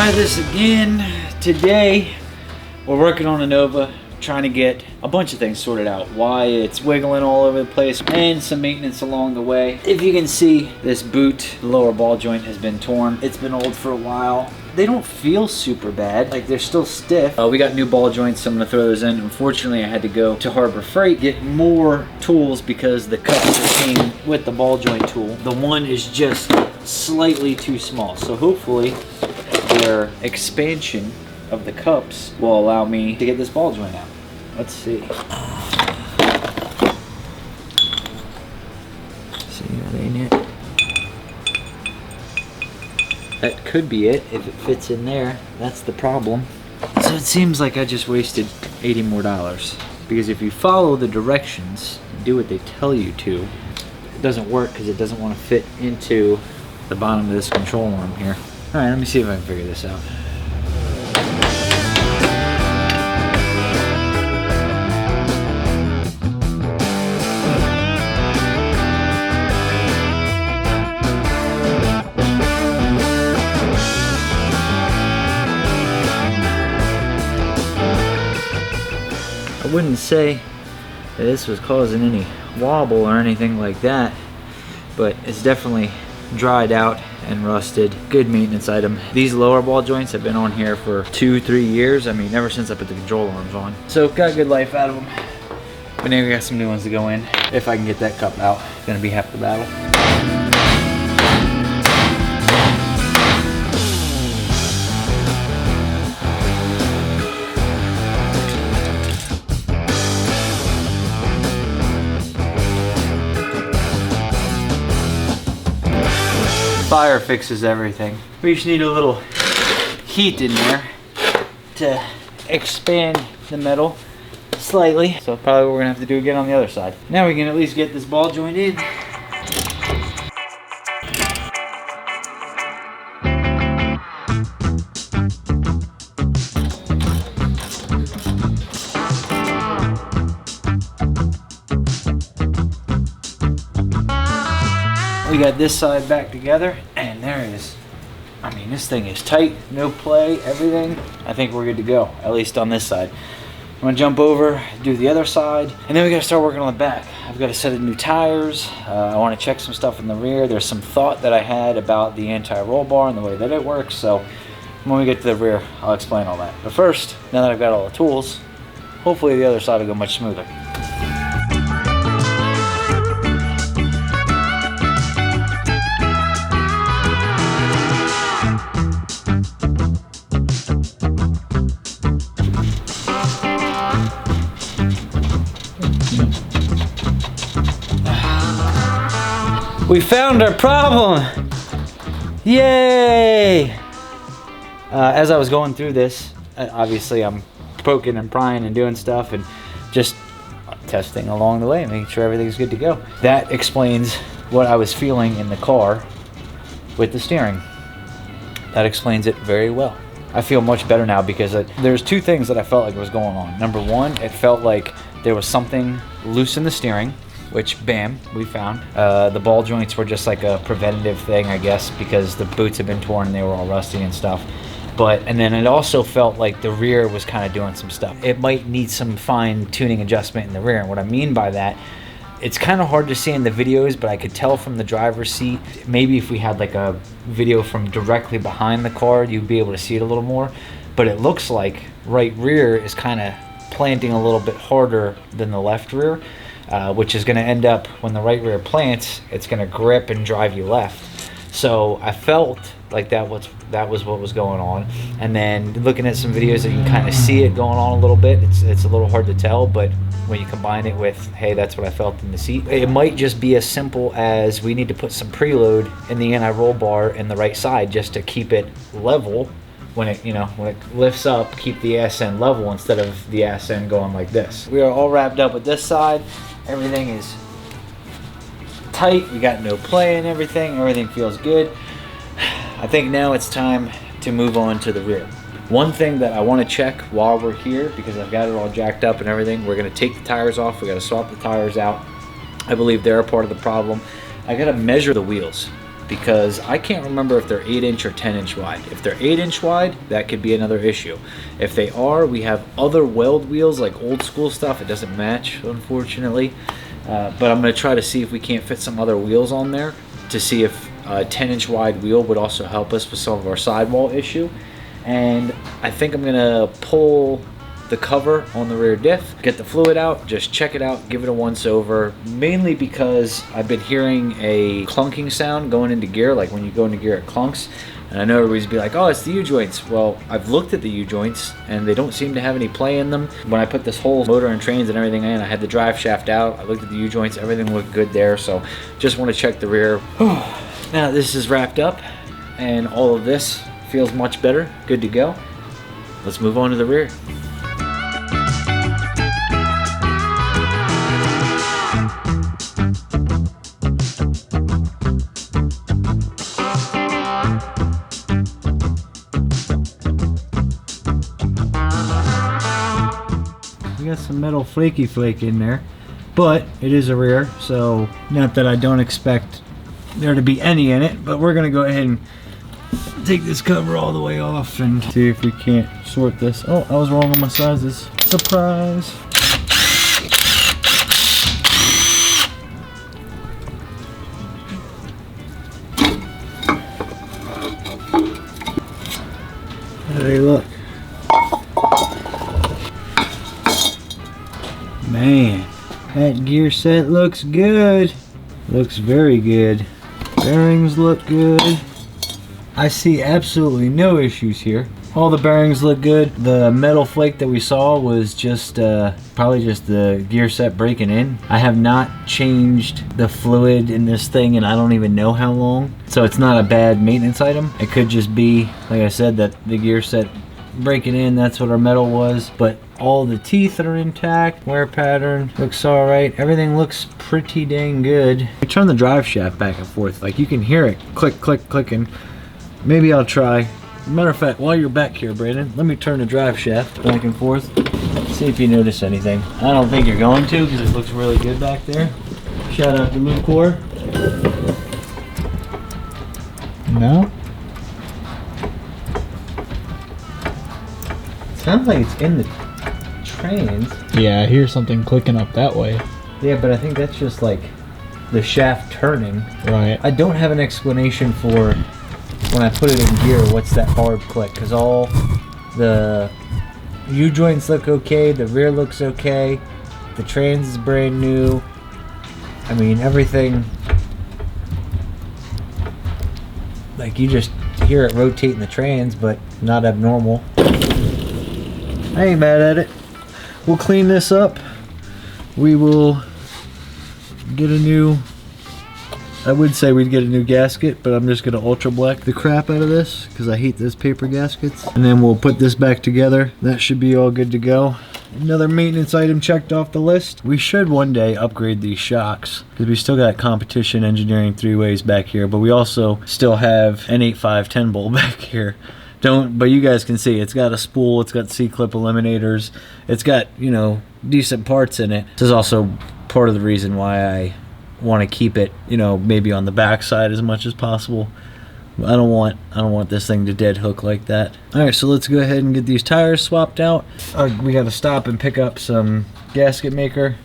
try this again. Today, we're working on a Nova, trying to get a bunch of things sorted out. Why it's wiggling all over the place and some maintenance along the way. If you can see, this boot, the lower ball joint has been torn. It's been old for a while. They don't feel super bad, like they're still stiff. We got new ball joints, so I'm gonna throw those in. Unfortunately, I had to go to Harbor Freight, get more tools because the cups that came with the ball joint tool, the one is just slightly too small. So hopefully their expansion of the cups will allow me to get this ball joint out. Let's see. See, that ain't it. That could be it if it fits in there. That's the problem. So it seems like I just wasted $80 more. Because if you follow the directions, do what they tell you to, it doesn't work because it doesn't want to fit into the bottom of this control arm here. All right, let me see if I can figure this out. I wouldn't say that this was causing any wobble or anything like that, but it's definitely dried out and rusted. Good maintenance item. These lower ball joints have been on here for 2-3 years. I mean, ever since I put the control arms on. So got a good life out of them. But now we got some new ones to go in. If I can get that cup out, it's gonna be half the battle. Fire fixes everything. We just need a little heat in there to expand the metal slightly. So probably what we're gonna have to do again on the other side. Now we can at least get this ball joint in. We got this side back together, and there it is. I mean, this thing is tight, no play, everything. I think we're good to go, at least on this side. I'm gonna jump over, do the other side, and then we gotta start working on the back. I've got a set of new tires. I wanna check some stuff in the rear. There's some thought that I had about the anti-roll bar and the way that it works, so when we get to the rear, I'll explain all that. But first, now that I've got all the tools, hopefully the other side will go much smoother. We found our problem! Yay! As I was going through this, obviously I'm poking and prying and doing stuff and just testing along the way, making sure everything's good to go. That explains what I was feeling in the car with the steering. That explains it very well. I feel much better now because there's two things that I felt like was going on. Number one, it felt like there was something loose in the steering, which, bam, we found. The ball joints were just like a preventative thing, I guess, because the boots had been torn and they were all rusty and stuff. And then it also felt like the rear was kind of doing some stuff. It might need some fine tuning adjustment in the rear. And what I mean by that, it's kind of hard to see in the videos, but I could tell from the driver's seat. Maybe if we had like a video from directly behind the car, you'd be able to see it a little more. But it looks like right rear is kind of planting a little bit harder than the left rear. Which is going to end up, when the right rear plants, it's going to grip and drive you left. So I felt like that was what was going on. And then looking at some videos that you can kind of see it going on a little bit. It's a little hard to tell, but when you combine it with, hey, that's what I felt in the seat. It might just be as simple as we need to put some preload in the anti-roll bar in the right side just to keep it level. When it lifts up, keep the ass end level instead of the ass end going like this. We are all wrapped up with this side. Everything is tight. We got no play and everything. Everything feels good. I think now it's time to move on to the rear. One thing that I want to check while we're here, because I've got it all jacked up and everything, we're going to take the tires off. We got to swap the tires out. I believe they're a part of the problem. I got to measure the wheels. because I can't remember if they're 8-inch or 10-inch wide. If they're 8-inch wide, that could be another issue. If they are, we have other weld wheels, like old school stuff. It doesn't match, unfortunately. But I'm going to try to see if we can't fit some other wheels on there to see if a 10-inch wide wheel would also help us with some of our sidewall issue. And I think I'm going to pull the cover on the rear diff, get the fluid out, just check it out, give it a once over, mainly because I've been hearing a clunking sound going into gear, like when you go into gear it clunks. And I know everybody's be like, oh, it's the U-joints. Well, I've looked at the U-joints and they don't seem to have any play in them. When I put this whole motor and trains and everything in, I had the drive shaft out, I looked at the U-joints, everything looked good there, so just want to check the rear. Now this is wrapped up and all of this feels much better, good to go. Let's move on to the rear. We got some metal flaky flake in there, but it is a rear, so not that I don't expect there to be any in it, but we're gonna go ahead and take this cover all the way off and see if we can't sort this. Oh, I was wrong on my sizes. Surprise! How do they look? Man, that gear set looks good. Looks very good. Bearings look good. I see absolutely no issues here. All the bearings look good. The metal flake that we saw was just probably just the gear set breaking in. I have not changed the fluid in this thing and I don't even know how long. So it's not a bad maintenance item. It could just be, like I said, that the gear set breaking in, that's what our metal was. But all the teeth are intact. Wear pattern looks all right. Everything looks pretty dang good. I turn the drive shaft back and forth. Like you can hear it click, click, clicking. Maybe I'll try. Matter of fact, while you're back here, Brandon, let me turn the drive shaft back and forth. See if you notice anything. I don't think you're going to because it looks really good back there. Shout out to Lucor. No? Sounds like it's in the trains. Yeah, I hear something clicking up that way. Yeah, but I think that's just like the shaft turning. Right. I don't have an explanation for when I put it in gear, what's that hard click? Because all the U-joints look okay, the rear looks okay, the trans is brand new. I mean, everything, like you just hear it rotating the trans, but not abnormal. I ain't mad at it. We'll clean this up. We will get a new, I would say we'd get a new gasket, but I'm just gonna ultra black the crap out of this because I hate those paper gaskets. And then we'll put this back together. That should be all good to go. Another maintenance item checked off the list. We should one day upgrade these shocks because we still got competition engineering 3-ways back here, but we also still have an 8.5 10 bolt back here. But you guys can see it's got a spool, it's got C-clip eliminators, it's got, you know, decent parts in it. This is also part of the reason why I want to keep it, you know, maybe on the back side as much as possible. I don't want this thing to dead hook like that. All right, so let's go ahead and get these tires swapped out. We got to stop and pick up some gasket maker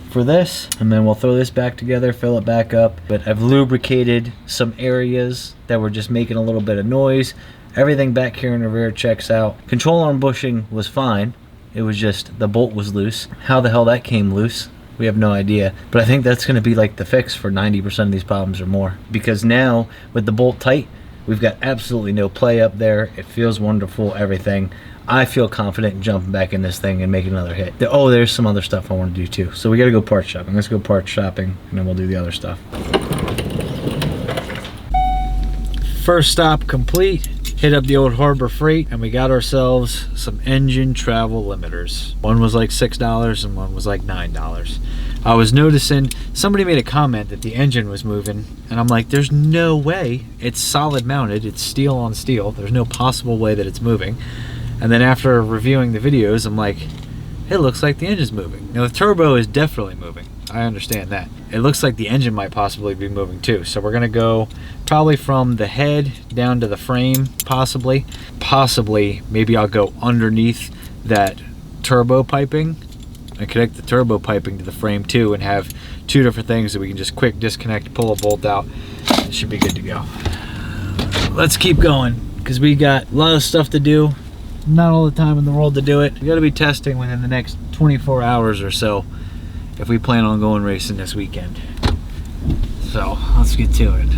for this, and then we'll throw this back together, fill it back up. But I've lubricated some areas that were just making a little bit of noise. Everything back here in the rear checks out. Control arm bushing was fine. It was just the bolt was loose. How the hell that came loose, we have no idea. But I think that's going to be like the fix for 90% of these problems or more. Because now, with the bolt tight, we've got absolutely no play up there. It feels wonderful, everything. I feel confident in jumping back in this thing and making another hit. Oh, there's some other stuff I want to do too. So we got to go parts shopping. Let's go parts shopping, and then we'll do the other stuff. First stop complete. Hit up the old Harbor Freight and we got ourselves some engine travel limiters. One was like $6 and one was like $9. I was noticing somebody made a comment that the engine was moving and I'm like, there's no way. It's solid mounted, it's steel on steel. There's no possible way that it's moving. And then after reviewing the videos, I'm like, it looks like the engine's moving. Now the turbo is definitely moving. I understand that. It looks like the engine might possibly be moving too. So we're gonna go probably from the head down to the frame, possibly. Maybe I'll go underneath that turbo piping and connect the turbo piping to the frame too, and have two different things that we can just quick disconnect, pull a bolt out. It should be good to go. Let's keep going, because we got a lot of stuff to do. Not all the time in the world to do it. We got to be testing within the next 24 hours or so if we plan on going racing this weekend. So let's get to it.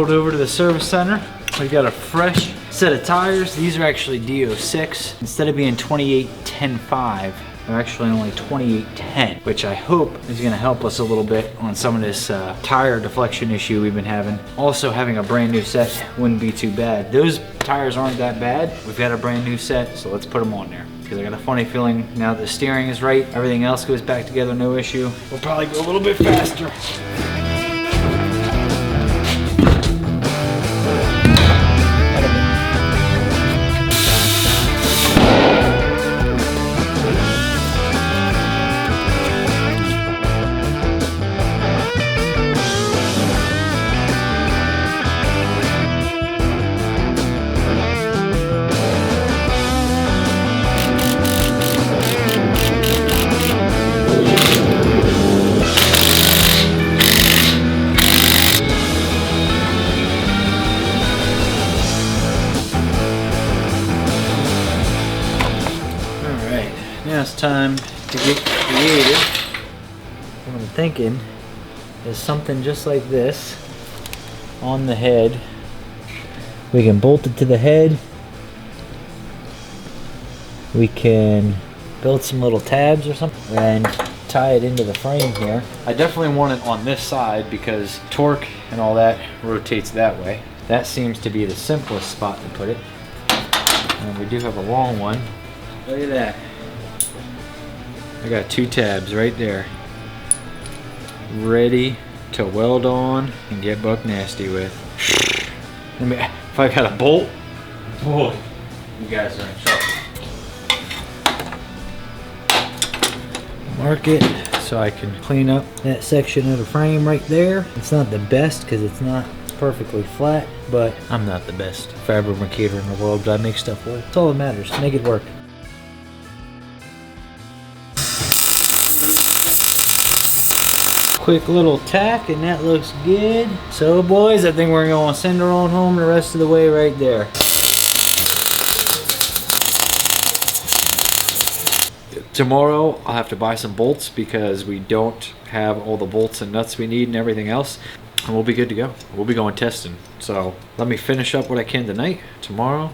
Over to the service center. We got a fresh set of tires. These are actually DO6. Instead of being 28-10-5, they're actually only 28-10, which I hope is going to help us a little bit on some of this tire deflection issue we've been having. Also, having a brand new set wouldn't be too bad. Those tires aren't that bad. We've got a brand new set, so let's put them on there. Because I got a funny feeling now that the steering is right, everything else goes back together, no issue. We'll probably go a little bit faster. Now it's time to get creative. What I'm thinking is something just like this on the head. We can bolt it to the head. We can build some little tabs or something and tie it into the frame here. I definitely want it on this side because torque and all that rotates that way. That seems to be the simplest spot to put it. And we do have a long one. Look at that. I got two tabs right there, ready to weld on and get buck nasty with. I mean, if I got a bolt, boy, you guys are in trouble. Mark it so I can clean up that section of the frame right there. It's not the best because it's not perfectly flat, but I'm not the best fabricator in the world, but I make stuff work. That's all that matters, make it work. Quick little tack and that looks good. So boys, I think we're gonna send her on home the rest of the way right there. Tomorrow I'll have to buy some bolts because we don't have all the bolts and nuts we need and everything else, and we'll be good to go. We'll be going testing. So let me finish up what I can tonight. Tomorrow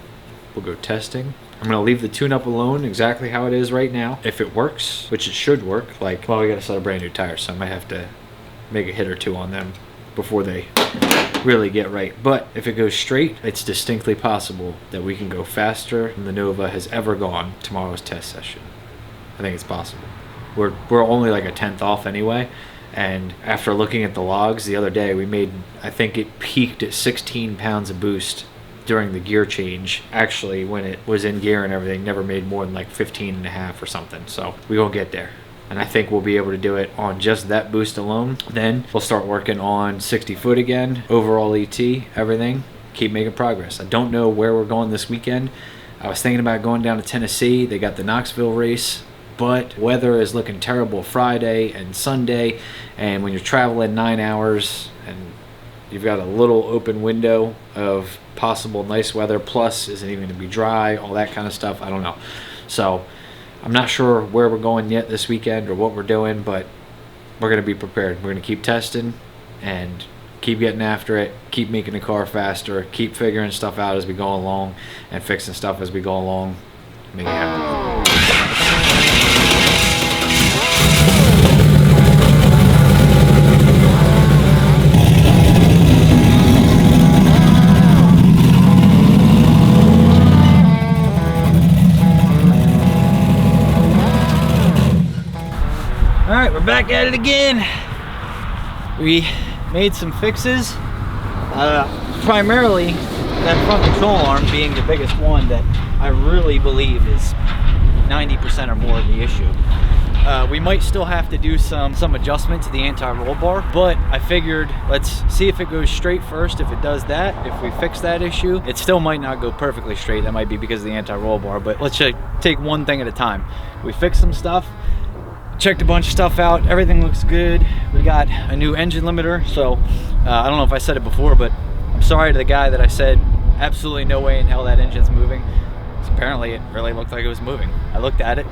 we'll go testing. I'm gonna leave the tune-up alone exactly how it is right now. If it works, which it should work, like, well, we got a set of brand new tires, so I might have to make a hit or two on them before they really get right. But if it goes straight, it's distinctly possible that we can go faster than the Nova has ever gone tomorrow's test session. I think it's possible. We're only like a 10th off anyway, and after looking at the logs the other day, we made, I think it peaked at 16 pounds of boost during the gear change. Actually, when it was in gear and everything, never made more than like 15 and a half or something. So we won't get there. And I think we'll be able to do it on just that boost alone. Then we'll start working on 60 foot again, overall ET, everything. Keep making progress. I don't know where we're going this weekend. I was thinking about going down to Tennessee. They got the Knoxville race, but weather is looking terrible Friday and Sunday. And when you're traveling 9 hours and you've got a little open window of possible nice weather, plus is it even going to be dry, all that kind of stuff, I don't know. So I'm not sure where we're going yet this weekend or what we're doing, but we're going to be prepared. We're going to keep testing and keep getting after it, keep making the car faster, keep figuring stuff out as we go along and fixing stuff as we go along. Make it happen. back at it again. We made some fixes. Primarily that front control arm being the biggest one that I really believe is 90% or more of the issue. We might still have to do some adjustment to the anti-roll bar, but I figured let's see if it goes straight first. If it does that, if we fix that issue, it still might not go perfectly straight. That might be because of the anti-roll bar, but let's just take one thing at a time. We fixed some stuff, checked a bunch of stuff out, everything looks good. We got a new engine limiter, so I don't know if I said it before, but I'm sorry to the guy that I said absolutely no way in hell that engine's moving. Apparently it really looked like it was moving. I looked at it.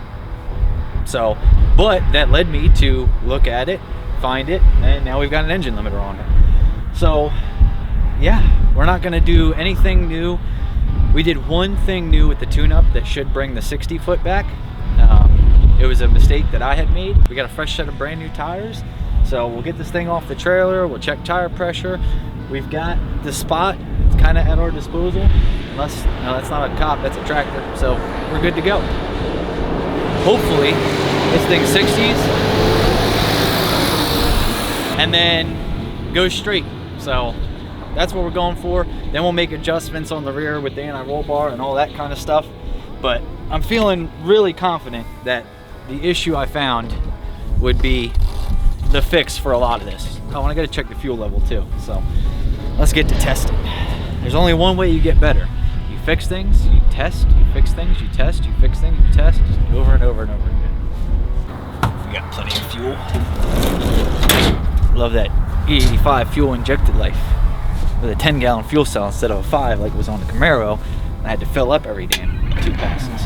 So, but that led me to look at it, find it, and now we've got an engine limiter on it. So yeah, we're not gonna do anything new. We did one thing new with the tune-up that should bring the 60 foot back. It was a mistake that I had made. We got a fresh set of brand new tires. So we'll get this thing off the trailer, we'll check tire pressure. We've got the spot, it's kind of at our disposal. Unless, no, that's not a cop, that's a tractor. So we're good to go. Hopefully this thing 60s and then goes straight. So that's what we're going for. Then we'll make adjustments on the rear with the anti-roll bar and all that kind of stuff. But I'm feeling really confident that the issue I found would be the fix for a lot of this. Oh, and I gotta check the fuel level too. So let's get to testing. There's only one way you get better. You fix things, you test, you fix things, you test, you fix things, you test, over and over and over again. We got plenty of fuel. Love that E85 fuel injected life. With a 10-gallon fuel cell instead of a 5 like it was on the Camaro. I had to fill up every damn 2 passes.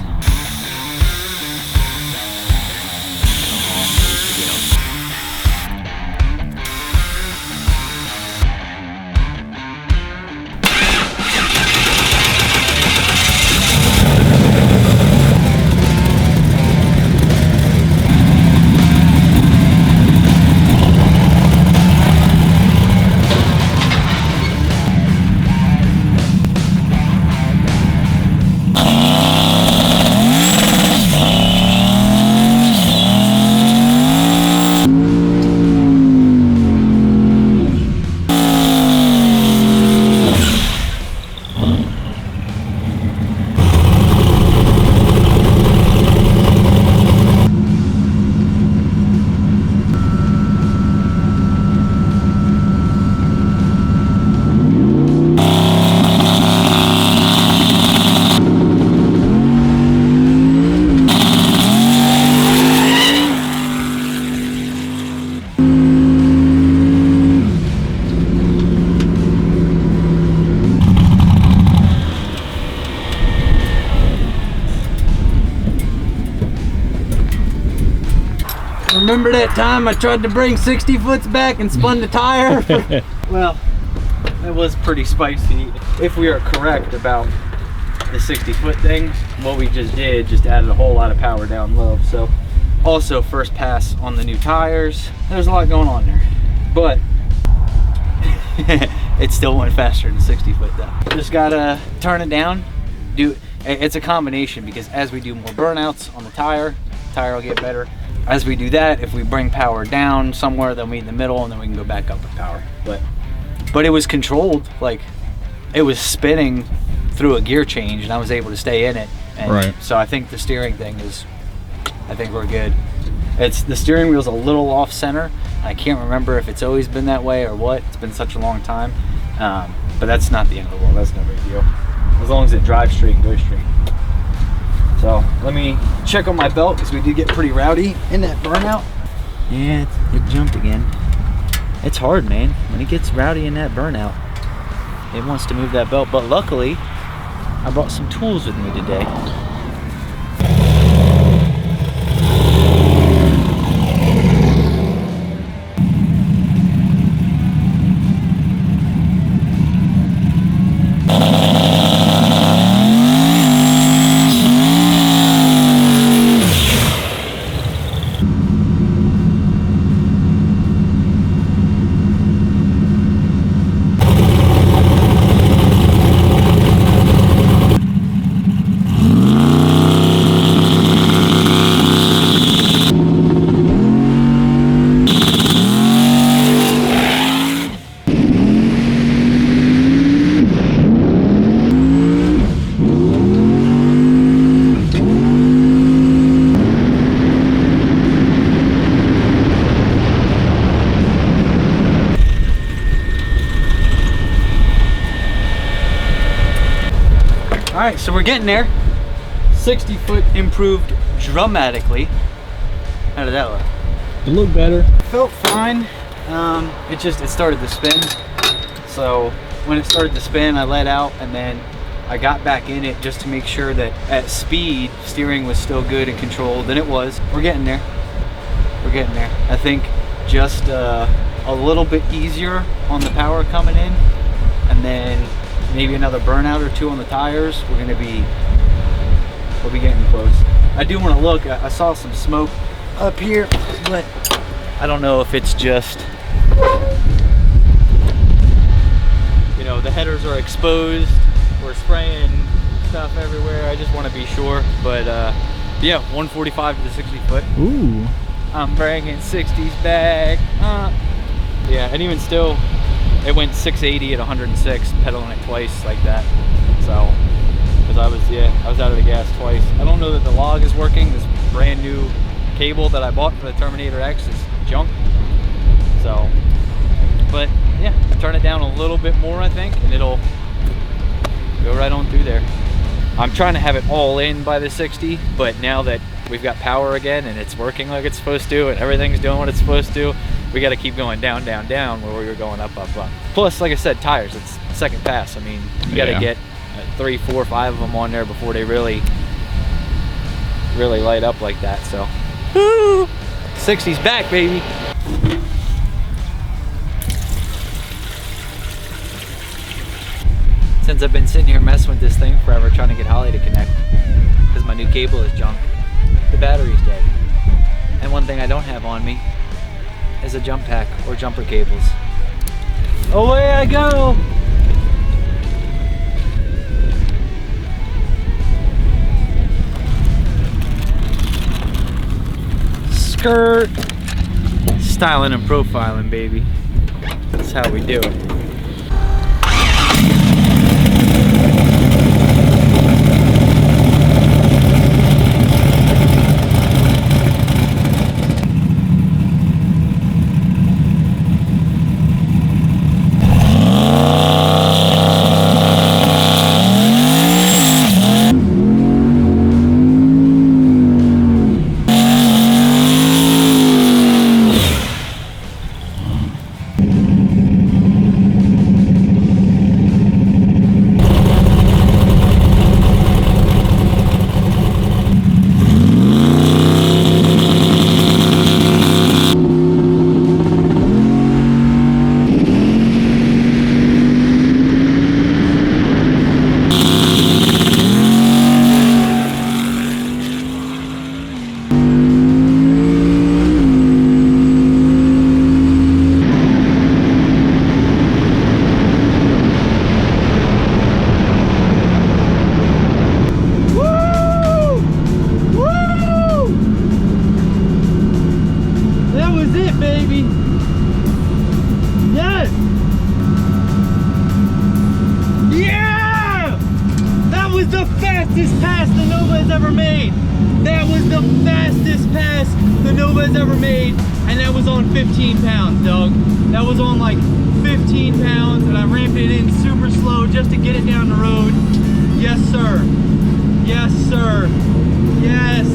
Remember that time I tried to bring 60 foots back and spun the tire? Well, that was pretty spicy. If we are correct about the 60 foot thing, what we just did just added a whole lot of power down low. So also first pass on the new tires. There's a lot going on there, but it still went faster than 60 foot though. Just gotta turn it down. It's a combination because as we do more burnouts on the tire will get better. As we do that, if we bring power down somewhere, they'll meet in the middle and then we can go back up with power. But it was controlled, like it was spinning through a gear change and I was able to stay in it. And right. So I think the steering thing is, I think we're good. The steering wheel's a little off center. I can't remember if it's always been that way or what. It's been such a long time. But that's not the end of the world, that's no big deal. As long as it drives straight and goes straight. So let me check on my belt because we did get pretty rowdy in that burnout. Yeah, it jumped again. It's hard, man. When it gets rowdy in that burnout, it wants to move that belt. But luckily, I brought some tools with me today. right, so we're getting there. 60 foot improved dramatically. How did that look? It looked better. Felt fine. It started to spin. So when it started to spin, I let out and then I got back in it just to make sure that at speed, steering was still good and controlled, and it was. We're getting there. We're getting there. I think just a little bit easier on the power coming in, and then maybe another burnout or two on the tires. We'll be getting close. I do want to look. I saw some smoke up here, but I don't know if it's just, you know, the headers are exposed. We're spraying stuff everywhere. I just want to be sure. But yeah, 145 to the 60 foot. Ooh. I'm bringing 60s back. Yeah, and even still, it went 680 at 106, pedaling it twice like that. So, because I was out of the gas twice. I don't know that the log is working. This brand new cable that I bought for the Terminator X is junk. So, but yeah, turn it down a little bit more, I think, and it'll go right on through there. I'm trying to have it all in by the 60, but now that we've got power again and it's working like it's supposed to and everything's doing what it's supposed to, we got to keep going down, down, down where we were going up, up, up. Plus, like I said, tires, it's second pass. I mean, you got to get 3, 4, 5 of them on there before they really light up like that. So, woo! 60's back, baby. Since I've been sitting here messing with this thing forever trying to get Holly to connect because my new cable is junk, the battery's dead. And one thing I don't have on me is a jump pack or jumper cables. Away I go! Skirt! Styling and profiling, baby. That's how we do it. Ever made, and that was on 15 pounds, dog. That was on like 15 pounds, and I ramped it in super slow just to get it down the road. Yes, sir. Yes, sir. Yes.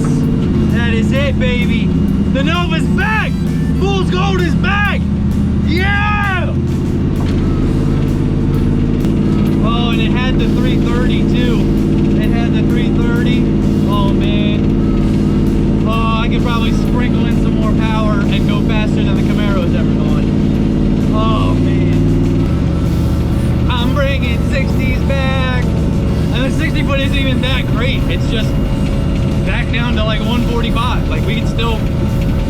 That is it, baby. The Nova's back. Fool's Gold is back. Yeah. Oh, and it had the 330 too. It had the 330. Oh man. Oh, I could probably sprinkle in some more power and go faster than the Camaro's ever gone. Oh man. I'm bringing 60s back. And the 60 foot isn't even that great. It's just back down to like 145. Like we can still,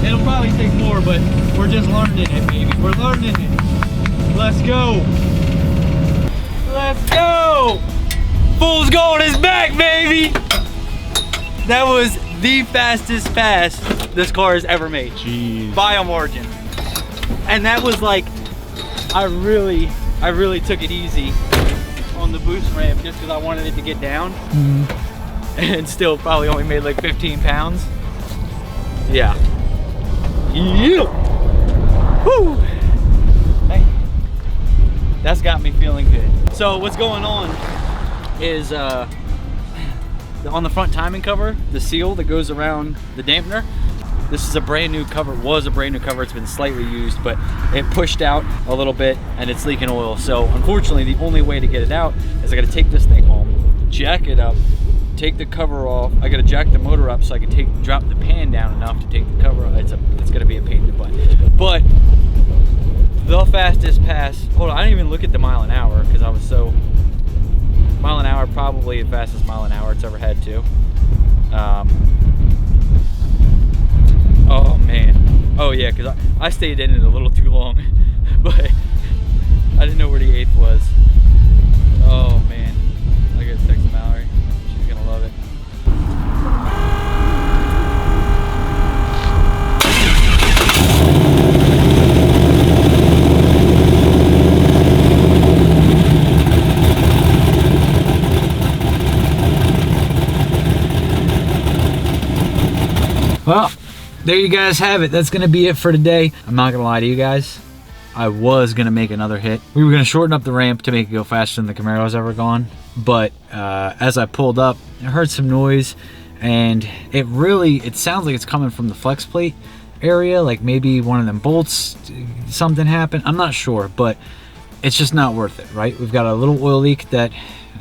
it'll probably take more, but we're just learning it, baby. We're learning it. Let's go. Let's go. Fool's Gold is back, baby. That was the fastest pass this car has ever made. Jeez. By a margin. And that was like, I really took it easy on the boost ramp just because I wanted it to get down. And still probably only made like 15 pounds. Yeah. Yeah. Woo. Hey. That's got me feeling good. So what's going on is on the front timing cover, the seal that goes around the dampener, this is a brand new cover. It was a brand new cover. It's been slightly used, but it pushed out a little bit and it's leaking oil. So unfortunately, the only way to get it out is I gotta take this thing home, jack it up, take the cover off. I gotta jack the motor up so I can drop the pan down enough to take the cover off. It's gonna be a pain in the butt. But the fastest pass, hold on, I didn't even look at the mile an hour because I was so, mile an hour, probably the fastest mile an hour it's ever had to. Oh man. Oh yeah, because I stayed in it a little too long, but I didn't know where the 8th was. Oh man. I gotta text Mallory. She's gonna love it. Well, there you guys have it. That's gonna be it for today. I'm not gonna lie to you guys. I was gonna make another hit. We were gonna shorten up the ramp to make it go faster than the Camaro's ever gone. But as I pulled up, I heard some noise and it sounds like it's coming from the flex plate area. Like maybe one of them bolts, something happened. I'm not sure, but it's just not worth it, right? We've got a little oil leak that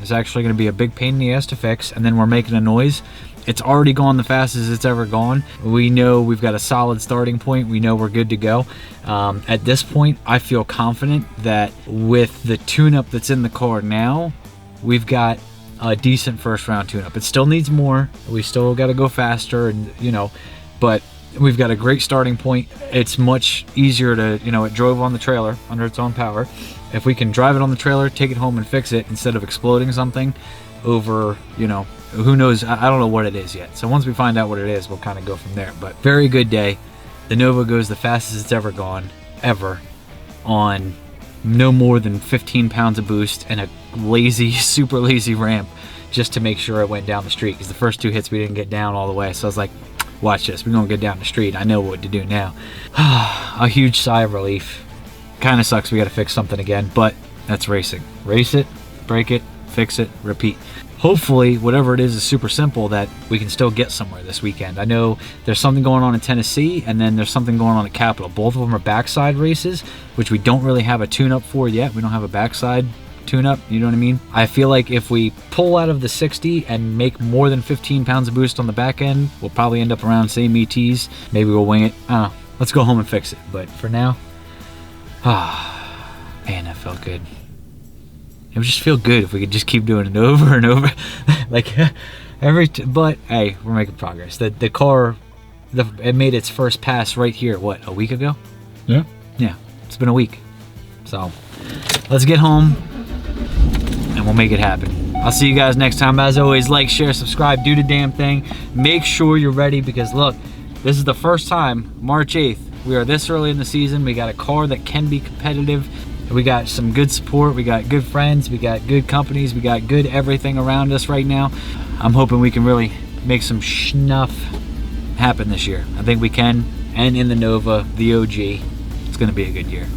is actually gonna be a big pain in the ass to fix, and then we're making a noise. It's already gone the fastest it's ever gone. We know we've got a solid starting point. We know we're good to go. At this point, I feel confident that with the tune-up that's in the car now, we've got a decent first round tune-up. It still needs more. We still got to go faster, and but we've got a great starting point. It's much easier to, it drove on the trailer under its own power. If we can drive it on the trailer, take it home and fix it instead of exploding something over, who knows, I don't know what it is yet. So once we find out what it is, we'll kind of go from there. But very good day. The Nova goes the fastest it's ever gone, ever, on no more than 15 pounds of boost and a lazy, super lazy ramp just to make sure it went down the street. Because the first 2 hits we didn't get down all the way. So I was like, watch this, we're gonna get down the street. I know what to do now. A huge sigh of relief. Kind of sucks we gotta fix something again, but that's racing. Race it, break it, fix it, repeat. Hopefully, whatever it is super simple that we can still get somewhere this weekend. I know there's something going on in Tennessee, and then there's something going on at Capitol. Both of them are backside races, which we don't really have a tune-up for yet. We don't have a backside tune-up, you know what I mean? I feel like if we pull out of the 60 and make more than 15 pounds of boost on the back end, we'll probably end up around same ETs. Maybe we'll wing it. I don't know. Let's go home and fix it. But for now, man, that felt good. It would just feel good if we could just keep doing it over and over. Like but hey, we're making progress. The car, it made its first pass right here, what, a week ago? Yeah. Yeah, it's been a week. So let's get home and we'll make it happen. I'll see you guys next time. As always, like, share, subscribe, do the damn thing. Make sure you're ready, because look, this is the first time, March 8th, we are this early in the season. We got a car that can be competitive. We got some good support, we got good friends, we got good companies, we got good everything around us right now. I'm hoping we can really make some schnuff happen this year. I think we can, and in the Nova, the OG, it's gonna be a good year.